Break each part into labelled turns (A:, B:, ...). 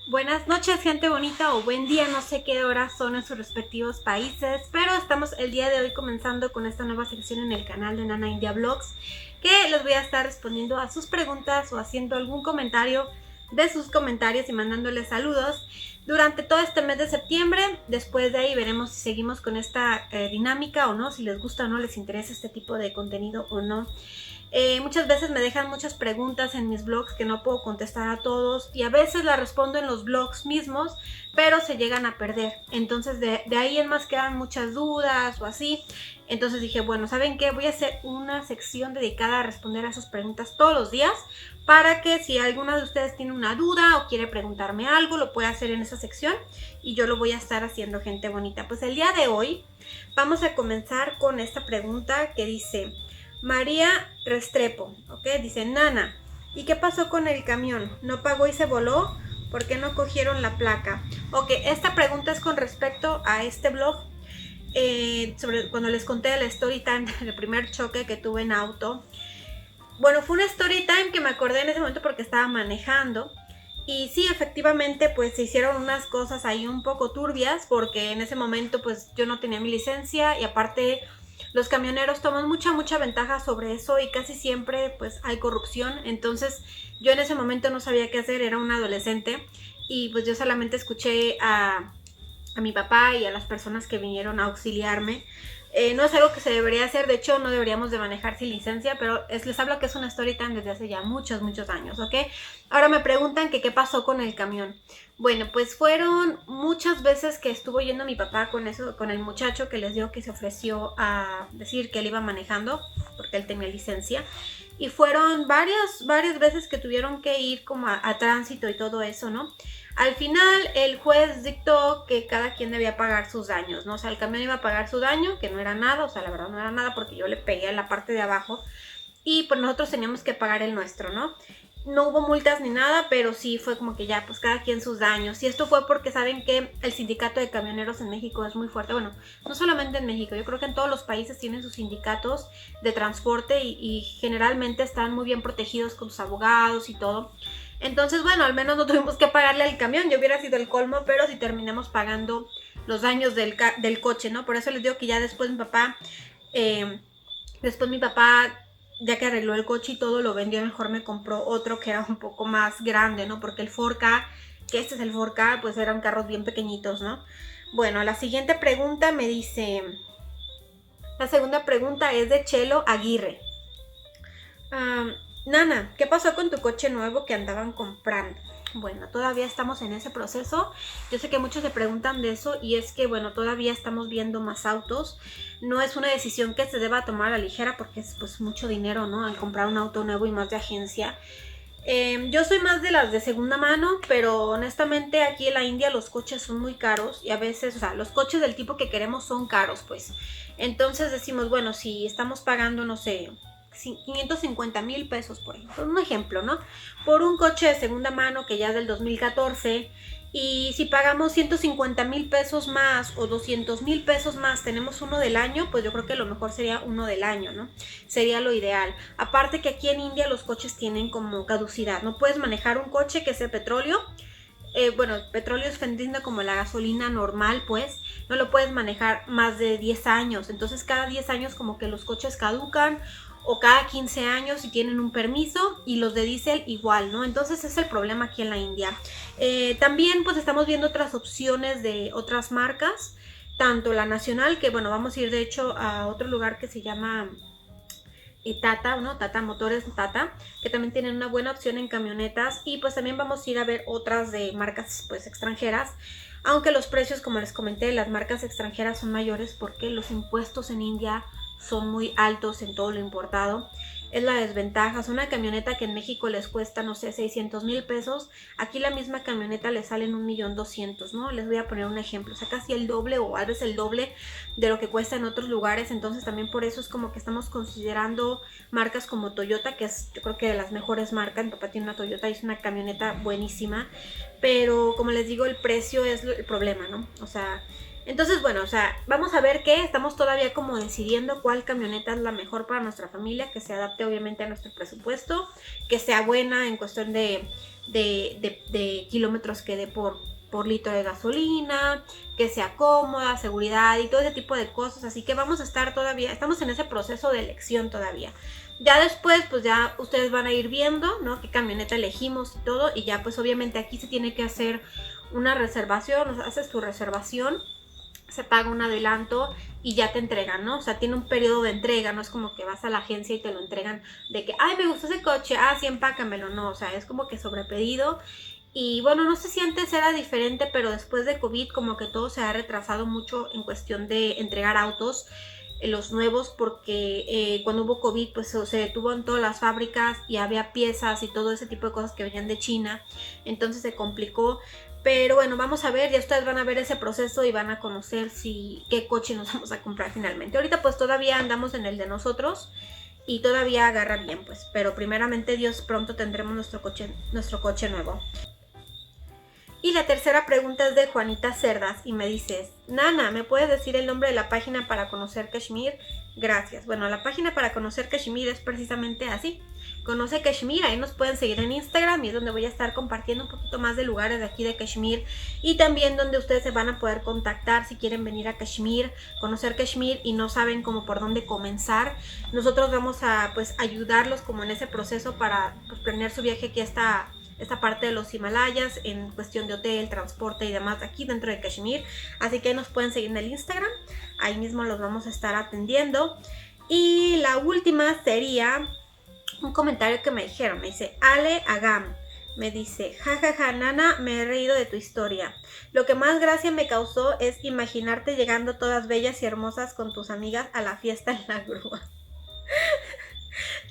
A: Buenas noches, gente bonita, o buen día, no sé qué horas son en sus respectivos países, pero estamos el día de hoy comenzando con esta nueva sección en el canal de Nana India Vlogs, que les voy a estar respondiendo a sus preguntas o haciendo algún comentario de sus comentarios y mandándoles saludos durante todo este mes de septiembre. Después de ahí veremos si seguimos con esta dinámica o no, si les gusta o no, les interesa este tipo de contenido o no. Muchas veces me dejan muchas preguntas en mis blogs que no puedo contestar a todos, y a veces las respondo en los blogs mismos, pero se llegan a perder. Entonces de ahí en más quedan muchas dudas o así. Entonces dije, bueno, ¿saben qué? Voy a hacer una sección dedicada a responder a sus preguntas todos los días, para que si alguna de ustedes tiene una duda o quiere preguntarme algo, lo pueda hacer en esa sección y yo lo voy a estar haciendo, gente bonita. Pues el día de hoy vamos a comenzar con esta pregunta que dice María Restrepo, ¿ok? Dice, Nana, ¿y qué pasó con el camión? ¿No pagó y se voló? ¿Por qué no cogieron la placa? Ok, esta pregunta es con respecto a este blog, sobre cuando les conté la story time del primer choque que tuve en auto. Bueno, fue una story time que me acordé en ese momento porque estaba manejando. Y sí, efectivamente, pues se hicieron unas cosas ahí un poco turbias, porque en ese momento pues yo no tenía mi licencia, y aparte los camioneros toman mucha ventaja sobre eso, y casi siempre pues hay corrupción. Entonces yo en ese momento no sabía qué hacer, era una adolescente, y pues yo solamente escuché a mi papá y a las personas que vinieron a auxiliarme. No es algo que se debería hacer, de hecho no deberíamos de manejar sin licencia, pero les hablo que es una story time desde hace ya muchos años, ¿ok? Ahora me preguntan que qué pasó con el camión. Bueno, pues fueron muchas veces que estuvo yendo mi papá con el muchacho que les digo que se ofreció a decir que él iba manejando, porque él tenía licencia. Y fueron varias veces que tuvieron que ir como a tránsito y todo eso, ¿no? Al final el juez dictó que cada quien debía pagar sus daños, ¿no? O sea, el camión iba a pagar su daño, que no era nada, o sea, la verdad no era nada porque yo le pegué en la parte de abajo, y pues nosotros teníamos que pagar el nuestro, ¿no? No hubo multas ni nada, pero sí fue como que ya, pues cada quien sus daños. Y esto fue porque saben que el sindicato de camioneros en México es muy fuerte. Bueno, no solamente en México, yo creo que en todos los países tienen sus sindicatos de transporte, y generalmente están muy bien protegidos con sus abogados y todo. Entonces, bueno, al menos no tuvimos que pagarle al camión, yo hubiera sido el colmo, pero sí terminamos pagando los daños del coche, ¿no? Por eso les digo que ya después eh, mi papá, ya que arregló el coche y todo, lo vendió, mejor me compró otro que era un poco más grande, ¿no? Porque el 4K, que este es el 4K, pues eran carros bien pequeñitos, ¿no? Bueno, la siguiente pregunta me dice, la segunda pregunta es de Chelo Aguirre. Nana, ¿qué pasó con tu coche nuevo que andaban comprando? Bueno, todavía estamos en ese proceso. Yo sé que muchos se preguntan de eso, y es que, bueno, todavía estamos viendo más autos. No es una decisión que se deba tomar a la ligera, porque es pues mucho dinero, ¿no? Al comprar un auto nuevo y más de agencia. Yo soy más de las de segunda mano, pero honestamente aquí en la India los coches son muy caros, y a veces, o sea, los coches del tipo que queremos son caros, pues. Entonces decimos, bueno, si estamos pagando, no sé, 550,000 pesos, por ejemplo, un ejemplo, ¿no? Por un coche de segunda mano que ya es del 2014, y si pagamos 150,000 pesos más o 200,000 pesos más, tenemos uno del año, pues yo creo que lo mejor sería uno del año, ¿no? Sería lo ideal. Aparte que aquí en India los coches tienen como caducidad, no puedes manejar un coche que sea petróleo. Bueno, petróleo es entendido como la gasolina normal, pues no lo puedes manejar más de 10 años. Entonces cada 10 años como que los coches caducan, o cada 15 años si tienen un permiso, y los de diésel igual, ¿no? Entonces es el problema aquí en la India. También pues estamos viendo otras opciones de otras marcas, tanto la nacional, que bueno, vamos a ir de hecho a otro lugar que se llama Tata, ¿no? Tata Motores Tata, que también tienen una buena opción en camionetas, y pues también vamos a ir a ver otras de marcas pues extranjeras, aunque los precios, como les comenté, las marcas extranjeras son mayores porque los impuestos en India son muy altos en todo lo importado. Es la desventaja. Es una camioneta que en México les cuesta, no sé, 600,000 pesos. Aquí la misma camioneta le sale en 1,200,000, ¿no? Les voy a poner un ejemplo. O sea, casi el doble o a veces el doble de lo que cuesta en otros lugares. Entonces también por eso es como que estamos considerando marcas como Toyota, que es yo creo que de las mejores marcas. Mi papá tiene una Toyota y es una camioneta buenísima. Pero como les digo, el precio es el problema, ¿no? O sea, Entonces, bueno, o sea, vamos a ver que estamos todavía como decidiendo cuál camioneta es la mejor para nuestra familia, que se adapte obviamente a nuestro presupuesto, que sea buena en cuestión de kilómetros que dé por litro de gasolina, que sea cómoda, seguridad y todo ese tipo de cosas. Así que vamos a estar todavía, estamos en ese proceso de elección todavía. Ya después, pues ya ustedes van a ir viendo, ¿no? Qué camioneta elegimos y todo. Y ya pues obviamente aquí se tiene que hacer una reservación, o sea, haces tu reservación, se paga un adelanto y ya te entregan, ¿no? O sea, tiene un periodo de entrega, no es como que vas a la agencia y te lo entregan de que, ay, me gustó ese coche, ah, sí, empácamelo, no, o sea, es como que sobrepedido. Y bueno, no sé si antes era diferente, pero después de COVID como que todo se ha retrasado mucho en cuestión de entregar autos, los nuevos, porque cuando hubo COVID pues se detuvo en todas las fábricas y había piezas y todo ese tipo de cosas que venían de China, entonces se complicó. Pero bueno, vamos a ver, ya ustedes van a ver ese proceso y van a conocer qué coche nos vamos a comprar finalmente. Ahorita pues todavía andamos en el de nosotros y todavía agarra bien, pues, pero primeramente Dios, pronto tendremos nuestro coche nuevo. Y la tercera pregunta es de Juanita Cerdas y me dices, Nana, ¿me puedes decir el nombre de la página para conocer Kashmir? Gracias. Bueno, la página para conocer Kashmir es precisamente así. Conoce Kashmir, ahí nos pueden seguir en Instagram y es donde voy a estar compartiendo un poquito más de lugares de aquí de Kashmir y también donde ustedes se van a poder contactar si quieren venir a Kashmir, conocer Kashmir y no saben cómo por dónde comenzar. Nosotros vamos a pues ayudarlos como en ese proceso para pues, planear su viaje aquí a esta parte de los Himalayas en cuestión de hotel, transporte y demás aquí dentro de Kashmir. Así que ahí nos pueden seguir en el Instagram, ahí mismo los vamos a estar atendiendo. Y la última sería un comentario que me dijeron, me dice Ale Agam, me dice, jajaja, Nana, me he reído de tu historia. Lo que más gracia me causó es imaginarte llegando todas bellas y hermosas con tus amigas a la fiesta en la grúa.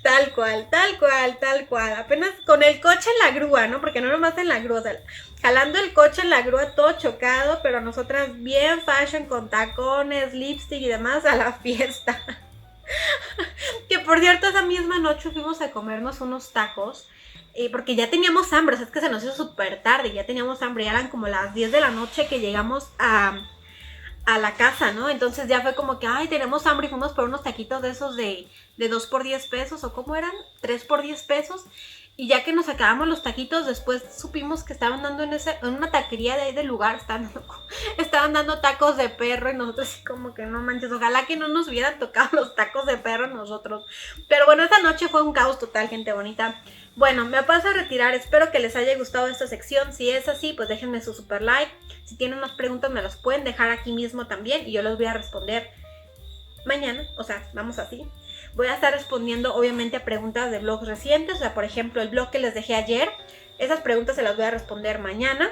A: Tal cual, tal cual, tal cual. Apenas con el coche en la grúa, ¿no? Porque no nomás en la grúa, o sea, jalando el coche en la grúa todo chocado, pero nosotras bien fashion con tacones, lipstick y demás a la fiesta. Que por cierto, esa misma noche fuimos a comernos unos tacos. Porque ya teníamos hambre, o sea, es que se nos hizo súper tarde, ya teníamos hambre, ya eran como las 10 de la noche que llegamos a la casa, ¿no? Entonces ya fue como que, ay, tenemos hambre y fuimos por unos taquitos de esos de 2 por 10 pesos, o ¿cómo eran? 3 por 10 pesos. Y ya que nos acabamos los taquitos, después supimos que estaban dando en una taquería de ahí del lugar, estaban dando tacos de perro y nosotros así como que no manches, ojalá que no nos hubieran tocado los tacos de perro nosotros. Pero bueno, esta noche fue un caos total, gente bonita. Bueno, me paso a retirar, espero que les haya gustado esta sección. Si es así, pues déjenme su super like. Si tienen más preguntas me las pueden dejar aquí mismo también y yo los voy a responder mañana, o sea, vamos así. Voy a estar respondiendo obviamente a preguntas de blogs recientes, o sea, por ejemplo, el blog que les dejé ayer, esas preguntas se las voy a responder mañana.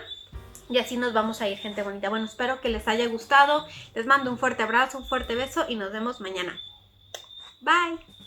A: Y así nos vamos a ir, gente bonita. Bueno, espero que les haya gustado. Les mando un fuerte abrazo, un fuerte beso y nos vemos mañana. Bye.